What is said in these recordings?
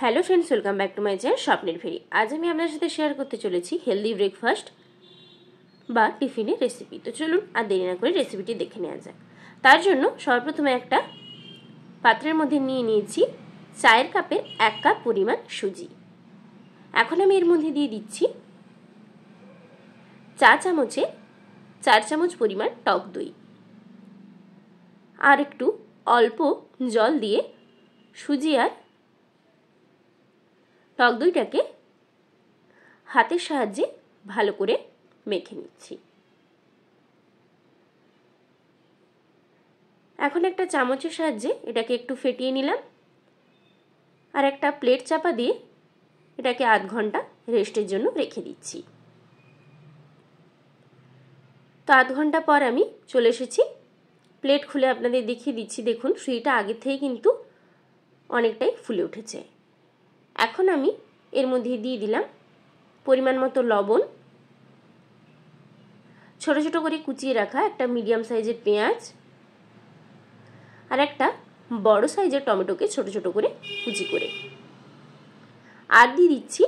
Hello friends, welcome back to my channel স্বপ্নের ফেরি। আজ আমি আপনার সাথে শেয়ার করতে চলেছি হেলদি ব্রেকফাস্ট বা টিফিনের রেসিপি। তো চলুন আর দেরি না করে রেসিপিটি দেখে নেওয়া যাক। তার জন্য সর্বপ্রথমে একটা পাত্রের মধ্যে নিয়ে নিয়েছি চায়ের কাপের 1 কাপ পরিমাণ সুজি। এখন আমি এর মধ্যে দিয়ে দিচ্ছি 4 চামচ পরিমাণ টক দই, আর একটু অল্প জল দিয়ে সুজি আর টক দইটাকে হাতের সাহায্যে ভালো করে মেখে নিচ্ছি। এখন একটা চামচের সাহায্যে এটাকে একটু ফেটিয়ে নিলাম, আর একটা প্লেট চাপা দিয়ে এটাকে আধ ঘন্টা রেস্টের জন্য রেখে দিচ্ছি। তো আধ ঘন্টা পর আমি চলে এসেছি। প্লেট খুলে আপনাদের দেখিয়ে দিচ্ছি। দেখুন, সুজিটা আগে থেকে কিন্তু অনেকটাই ফুলে উঠেছে। এখন আমি এর মধ্যে দিয়ে দিলাম পরিমাণ মতো লবণ, ছোট ছোট করে কুচিয়ে রাখা একটা মিডিয়াম সাইজের পেঁয়াজ, আর একটা বড় সাইজের টমেটোকে ছোট ছোট করে কুচি করে, আর দিয়ে দিচ্ছি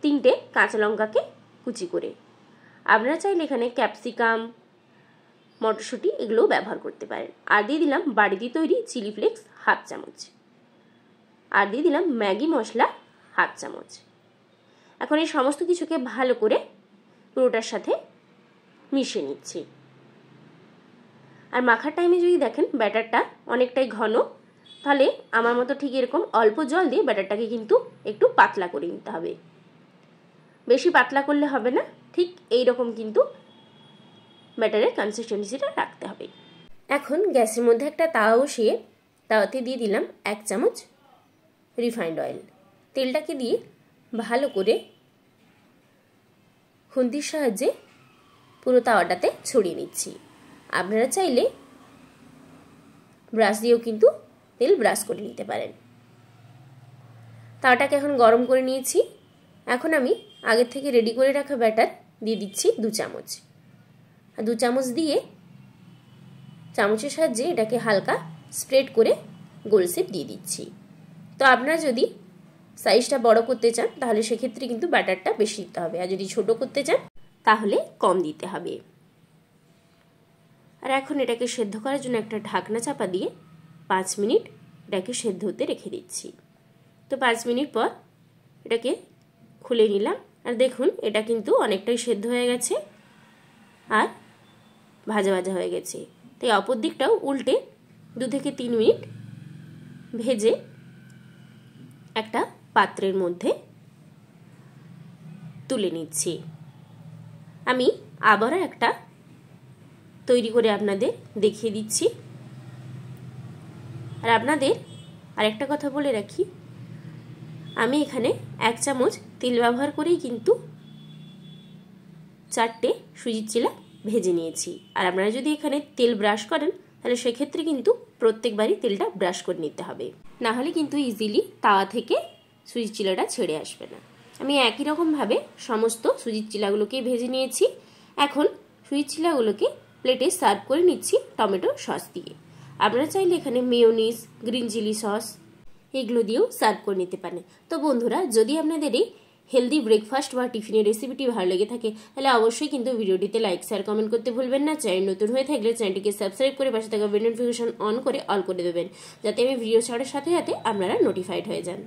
3টে কাঁচা লঙ্কাকে কুচি করে। আপনারা চাইলে এখানে ক্যাপসিকাম, মটরশুঁটি এগুলোও ব্যবহার করতে পারেন। আর দিয়ে দিলাম বাড়িতে তৈরি চিলি ফ্লেক্স ½ চামচ, আর দিয়ে দিলাম ম্যাগি মশলা ½ চামচ। এখন এই সমস্ত কিছুকে ভালো করে পুরোটার সাথে মিশিয়ে নিচ্ছি। আর মাখার টাইমে যদি দেখেন ব্যাটারটা অনেকটাই ঘন, তাহলে আমার মতো ঠিক এরকম অল্প জল দিয়ে ব্যাটারটাকে কিন্তু একটু পাতলা করে নিতে হবে। বেশি পাতলা করলে হবে না, ঠিক এই রকম কিন্তু ব্যাটারের কনসিস্টেন্সিটা রাখতে হবে। এখন গ্যাসের মধ্যে একটা তাওয়া বসিয়ে তাওয়াতে দিয়ে দিলাম 1 চামচ রিফাইন্ড অয়েল। তেলটাকে দিয়ে ভালো করে খুন্তির সাহায্যে পুরো তাওয়াটাতে ছড়িয়ে নিচ্ছি। আপনারা চাইলে ব্রাশ দিয়েও কিন্তু তেল ব্রাশ করে নিতে পারেন। তাওয়াটাকে এখন গরম করে নিয়েছি। এখন আমি আগের থেকে রেডি করে রাখা ব্যাটার দিয়ে দিচ্ছি 2 চামচ। আর 2 চামচ দিয়ে চামচের সাহায্যে এটাকে হালকা স্প্রেড করে গোল শেপ দিয়ে দিচ্ছি। তো আপনারা যদি সাইজটা বড় করতে চান তাহলে সেক্ষেত্রে কিন্তু ব্যাটারটা বেশি দিতে হবে, আর যদি ছোট করতে চান তাহলে কম দিতে হবে। আর এখন এটাকে সেদ্ধ করার জন্য একটা ঢাকনা চাপা দিয়ে 5 মিনিট এটাকে সেদ্ধ হতে রেখে দিচ্ছি। তো 5 মিনিট পর এটাকে খুলে নিলাম, আর দেখুন এটা কিন্তু অনেকটাই সেদ্ধ হয়ে গেছে আর ভাজা ভাজা হয়ে গেছে। তাই অপর দিকটাও উল্টে 2 থেকে 3 মিনিট ভেজে একটা পাত্রের মধ্যে তুলে নিচ্ছি। আমি আবারও একটা তৈরি করে আপনাদের দেখিয়ে দিচ্ছি। আর আপনাদের আরেকটা কথা বলে রাখি, আমি এখানে 1 চামচ তেল ব্যবহার করেই কিন্তু 4টে সুজির চিলা ভেজে নিয়েছি। আর আপনারা যদি এখানে তেল ব্রাশ করেন তাহলে সেক্ষেত্রে কিন্তু প্রত্যেকবারই তেলটা ব্রাশ করে নিতে হবে, না হলে কিন্তু ইজিলি তাওয়া থেকে সুজির চিলাটা ছেড়ে আসবে না। আমি একই রকমভাবে সমস্ত সুজির চিলাগুলোকে ভেজে নিয়েছি। এখন সুজির চিলাগুলোকে প্লেটে সার্ভ করে নিচ্ছি টমেটো সস দিয়ে। আপনারা চাইলে এখানে মেয়োনিজ, গ্রিন চিলি সস এগুলো দিয়েও সার্ভ করে নিতে পারেন। তো বন্ধুরা, যদি আপনাদের এই হেলদি ব্রেকফাস্ট বা টিফিনের রেসিপিটি ভালো লেগে থাকে তাহলে অবশ্যই কিন্তু ভিডিওটিতে লাইক, শেয়ার, কমেন্ট করতে ভুলবেন না। চ্যানেল নতুন হয়ে থাকলে চ্যানেলটিকে সাবস্ক্রাইব করে পাশে থাকা বেল নোটিফিকেশন অন করে অল করে দেবেন, যাতে আমি ভিডিও ছাড়ার সাথে সাথে আপনারা নোটিফাইড হয়ে যান।